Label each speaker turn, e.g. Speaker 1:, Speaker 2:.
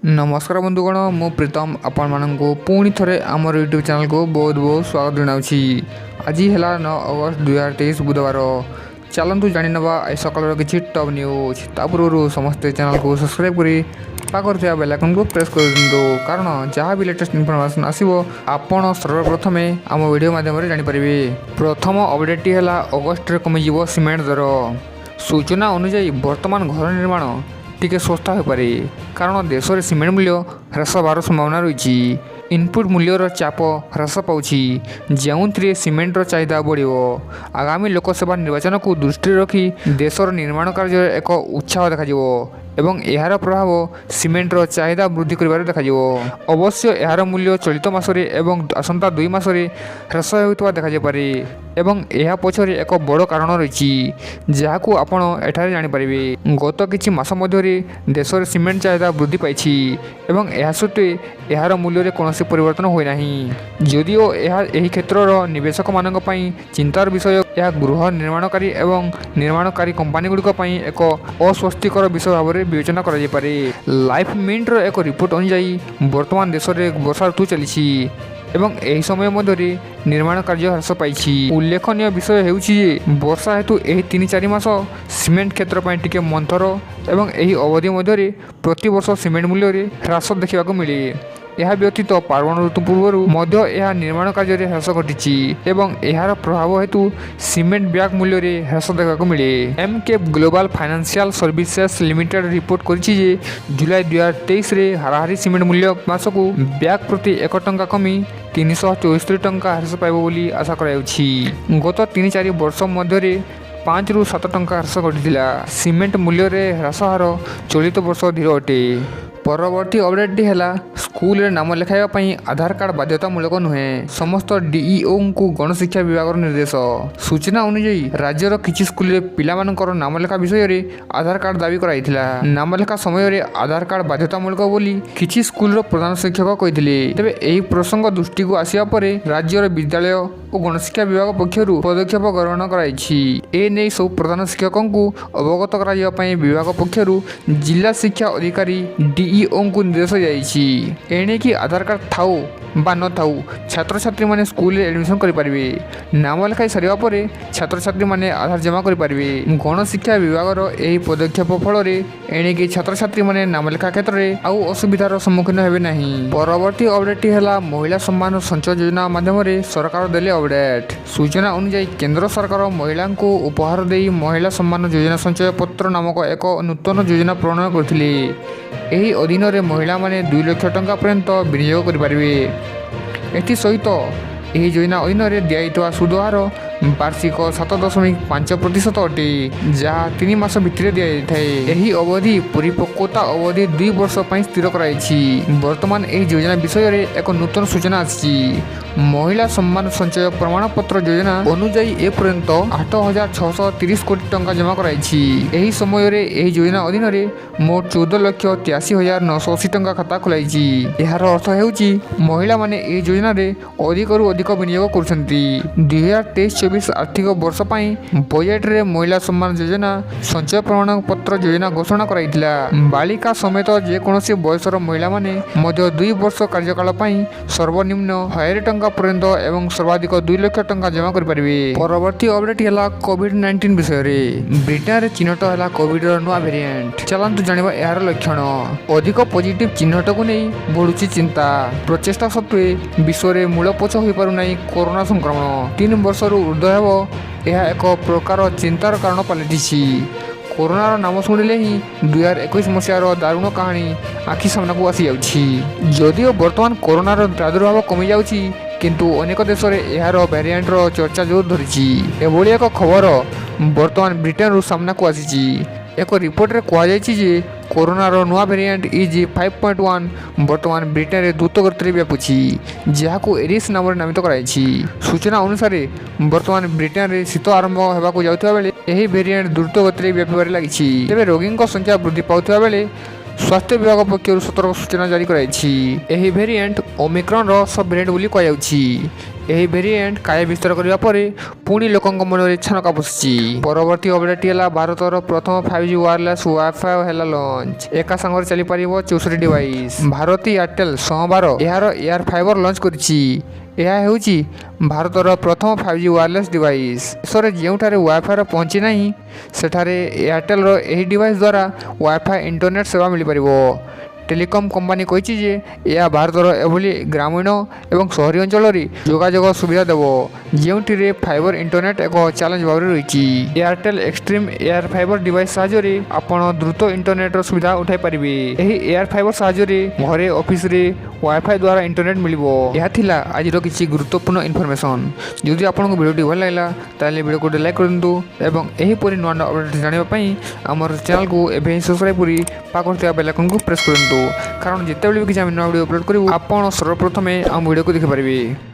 Speaker 1: नमस्कार बंधुगण मु प्रीतम आपण मानक पुणी थे आमर यूट्यूब चैनल को बहुत बहुत स्वागत जनावि। आज है 9 अगस्त 2023 बुधवार। चलतु जाणी नवा सकाल किसी टॉप न्यूज ता पूर्व समस्ते चैनल को सब्सक्राइब करी पाखर बेल आइकन को प्रेस कर दिंतु कारण जहाँ भी लेटेस्ट इनफॉरमेशन आसो आपण सर्वप्रथम आम वीडियो माध्यम जानीपारे। प्रथम अपडेट है अगस्ट कमिज सीमेंट दर। सूचना अनुजाई वर्तमान घर निर्माण टिके सस्ता हो पारे कारण देश में सीमेंट मूल्य ह्रास होवार संभावना रही। इनपुट मूल्यर चाप ह्रास पाँच जो सीमेंटर चाहिदा बढ़। आगामी लोकसभा निर्वाचन को दृष्टि रखी देशर निर्माण कार्य एक उत्साह देखा एवं यार प्रभाव सीमेंटर चाहिदा वृद्धि कर देखा। अवश्य यार मूल्य चलित मासरे एवं आसंता 2 मासरे ह्रास होता देखा पारे एवं यह पछरे एक बड़ कारण रही जहां आपड़ एठारे जानीपारे। गत किछि मास मध्य देश में सीमेंट चाहिदा वृद्धि पाई एवं यह सत्वे यार मूल्य में कौन परिवर्तन होना। जदिओ यह क्षेत्र निवेशक मान चिंतार विषय यह गृह निर्माणकारी एवं निर्माणकारी कंपानी गुड़िक एक अस्वस्तिकर विषय भाव में विवेचना करे। लाइफ मिंटर एक रिपोर्ट अनुसार वर्तमान देश में वर्षा ऋतु चली एवं यही समय मध्य निर्माण कार्य ह्रास पाई। उल्लेखनीय विषय होउछि वर्षा हेतु यही 3-4 मास सीमेंट क्षेत्र पर टिके मंथर एवं यही अवधि मध्य प्रति वर्ष सीमेंट मूल्य में ह्रास देखा मिले। यह व्यतीत पार्वण ऋतु पूर्व मध्य यह निर्माण कार्य ह्रास घटी एवं यार प्रभाव हेतु सीमेंट ब्याग मूल्य में ह्रास देखा मिले। MK Global Financial Services Limited report करिछि जुलाई 2023 रे हाराहारी सीमेंट मूल्य मासकू ब्याग प्रति 1 टंका कमी 374 टंका ह्रास पाइब बोली आशा करायाउछि। गत 3-4 वर्ष मध्य 5 ରୁ 7 टंका ह्रास घटीला। सीमेंट मूल्य रे ह्रास हार चलित वर्ष धीर अटे। परवर्ती अपडेट है स्कूल रे नाम लिखाई आधार कार्ड बाध्यतामूलक नुहे समस्त डीईओ को गणशिक्षा विभाग निर्देश। सूचना अनुजाई राज्यर किछि स्कूल रे पिला मानकर नाम लेखा विषय रे आधार कार्ड दाबी कराइथिला। नाम लेखा समय रे आधार कार्ड बाध्यतामूलक बोली किछि स्कूल रो प्रधान शिक्षक कहिथिले। तेबे एही प्रसंग दृष्टि को आसिया परे राज्यर विद्यालय और गणशिक्षा विभाग पक्षरु पदक्षेप ग्रहण कराइछि। ए नै सब प्रधान शिक्षकों को अवगत कराइबा पई विभाग पक्षरु जिला शिक्षा अधिकारी डीईओ को निर्देश जाइछि। एणे कि आधार कार्ड थाऊ बा न थाऊ छात्र छात्री माने स्कूल रे एडमिशन करि परिबे। नाम लिखाई सरिया परे छात्र छात्री माने आधार जमा करि परिबे। गण शिक्षा विभाग रो एही पदक्षेप फल रे एणे कि छात्र छात्री माने नाम लिखा क्षेत्र रे आउ असुविधार सम्मुखीन हेबे नाही। परवर्ती अपडेट हैला महिला सम्मान संचय योजना माध्यम रे सरकार देले अपडेट। सूचना अनुसार केंद्र सरकार महिला को उपहार देई महिला सम्मान योजना संचय पत्र नामक एक नूतन योजना प्रणयन करथिले। एही अधीन रे महिला माने 2 लाख टंका पर्यंत विनियोग करि परिबे। एथि सहित यह योजना अधीन में दिया सुध हार वार्षिक 7.5% अटे जहाँ 3 मास भितर दि जाए। यही अवधि परिपक्वता अवधि 2 वर्ष स्थिर कराई। वर्तमान यह योजना विषय में एक नूतन सूचना आसी। महिला सम्मान संचय प्रमाण पत्र योजना अनुजाई एपर्यंत 8,630 कोटी टंका जमा कराई। यही समय रे यही योजना अधीन में मोट 14,83,980 टंका खाता खोलाई। यार अर्थ हेउची महिला माने यह योजना रे अधिक अधिक विनियोग करुछंती। 2023-24 आर्थिक वर्ष पाई बजेट रे महिला सम्मान योजना संचय प्रमाण पत्र योजना घोषणा कराइथिला। बालिका समेत जेकोसी बयसर महिला माने मध्य 2 वर्ष कार्यकाल पाई सर्वनिम्न 1000 टंका पर्यंत एवं सर्वाधिक 2 लाख टंका जमा कर परिबे। परवर्ती अपडेट है कोविड-19 विषय रे। ब्रिटेन रे चिन्हट है कोविड रो नुआ वेरिएंट। चलंतु जानिबा यार लक्षण। अधिक पॉजिटिव चिन्हट को नहीं बढ़ुची चिंता। प्रचेष्टा सत्वे विश्व रे मूलपोछ होई पारु नाही कोरोना संक्रमण। 3 वर्ष रु ऊर्ध्व हेबो यह एक प्रकार चिंतार कारण पलटिछि। कोरोनार नाम शुणिले ही 2021 मसीहार दारुण कहानी आखि सामना को आसी जाउछि। जदिओ वर्तमान कोरोनार प्रादुर्भाव कमी जाउछि किंतु अनेक देश में यार वेरिएंटर चर्चा जोर धरिछि। एभली एक खबर वर्तमान ब्रिटेन रु सामना को आसी। एक रिपोर्ट रे कहुଯାଇଛି जे कोरोनार नुआ वेरिएंट इज 5.1 वर्तमान ब्रिटेन रे द्रुत गति व्यापुछि जहाको एरिस नाम नामित कराइछि। सूचना अनुसार वर्तमान ब्रिटेन रे शीत आरंभ होगा जाउथिबा बेले एही वेरिएंट द्रुत गति व्यापिबार लागिछि। तेबे रोगी संख्या वृद्धि पाउथिबा बेले ସ୍ୱାସ୍ଥ୍ୟ ବିଭାଗ ପକ୍ଷରୁ ସତର୍କ ସୂଚନା ଜାରି କରାଯାଇଛି। ଏହି ଭେରିଏଣ୍ଟ ଓମିକ୍ରନ୍ର ସବ୍ ଭେରିଏଣ୍ଟ ବୋଲି କୁହାଯାଉଛି। ଏହି ଭେରିଏଣ୍ଟ କାୟ ବିସ୍ତାର କରିବା ପରେ ପୁଣି ଲୋକଙ୍କ ମନରେ ଛନକା ପଶିଛି। ପରବର୍ତ୍ତୀ ଅପଡେଟ୍ଟି ହେଲା ଭାରତର ପ୍ରଥମ 5G ୱାୟାରଲେସ୍ ୱାଇଫାଇ ହେଲା ଲଞ୍ଚ। ଏକା ସାଙ୍ଗରେ ଚାଲିପାରିବ 64 ଡିଭାଇସ୍। ଭାରତୀ ଏୟାରଟେଲ୍ ସୋମବାର ଏହାର ଏୟାର ଫାଇବର ଲଞ୍ଚ କରିଛି। ଏହା ହେଉଛି ଭାରତର ପ୍ରଥମ 5G ୱାୟାରଲେସ୍ ଡିଭାଇସ୍। ଦେଶରେ ଯେଉଁଠାରେ ୱାଇଫାଇର ପହଞ୍ଚି ନାହିଁ ସେଠାରେ ଏୟାରଟେଲ୍ର ଏହି ଡିଭାଇସ୍ ଦ୍ୱାରା ୱାଇଫାଇ ଇଣ୍ଟରନେଟ୍ ସେବା ମିଳିପାରିବ। ଟେଲିକମ୍ କମ୍ପାନୀ କହିଛି ଯେ ଏହା ଭାରତର ଏଭଳି ଗ୍ରାମୀଣ ଏବଂ ସହରୀ ଅଞ୍ଚଳରେ ଯୋଗାଯୋଗ ସୁବିଧା ଦେବ ଯେଉଁଥିରେ ଫାଇବର ଇଣ୍ଟରନେଟ୍ ଏକ ଚ୍ୟାଲେଞ୍ଜ ଭାବରେ ରହିଛି। Airtel Xstream AirFiber device ସାହାଯ୍ୟରେ ଆପଣ ଦ୍ରୁତ ଇଣ୍ଟରନେଟ୍ର ସୁବିଧା ଉଠାଇ ପାରିବେ। ଏହି ଏୟାର ଫାଇବର ସାହାଯ୍ୟରେ ଘରେ ଅଫିସରେ ୱାଇଫାଇ ଦ୍ୱାରା ଇଣ୍ଟରନେଟ୍ ମିଳିବ। ଏହା ଥିଲା ଆଜିର କିଛି ଗୁରୁତ୍ୱପୂର୍ଣ୍ଣ ଇନଫର୍ମେସନ୍। ଯଦି ଆପଣଙ୍କୁ ଭିଡ଼ିଓଟି ଭଲ ଲାଗିଲା ତାହେଲେ ଭିଡ଼ିଓକୁ ଗୋଟେ ଲାଇକ୍ କରନ୍ତୁ ଏବଂ ଏହିପରି ନୂଆ ନୂଆ ଅପଡେଟ୍ ଜାଣିବା ପାଇଁ ଆମର ଚ୍ୟାନେଲକୁ ଏବେ ହିଁ ସବସ୍କ୍ରାଇବ୍ କରି ପାଖରେ ଥିବା ବେଲ୍ ଆଇକନ୍କୁ ପ୍ରେସ୍ କରନ୍ତୁ। କାରଣ ଯେତେବେଳେ ବି କିଛି ଆମେ ନୂଆ ଭିଡ଼ିଓ ଅପଲୋଡ଼ କରିବୁ ଆପଣ ସର୍ବପ୍ରଥମେ ଆମ ଭିଡ଼ିଓକୁ ଦେଖିପାରିବେ।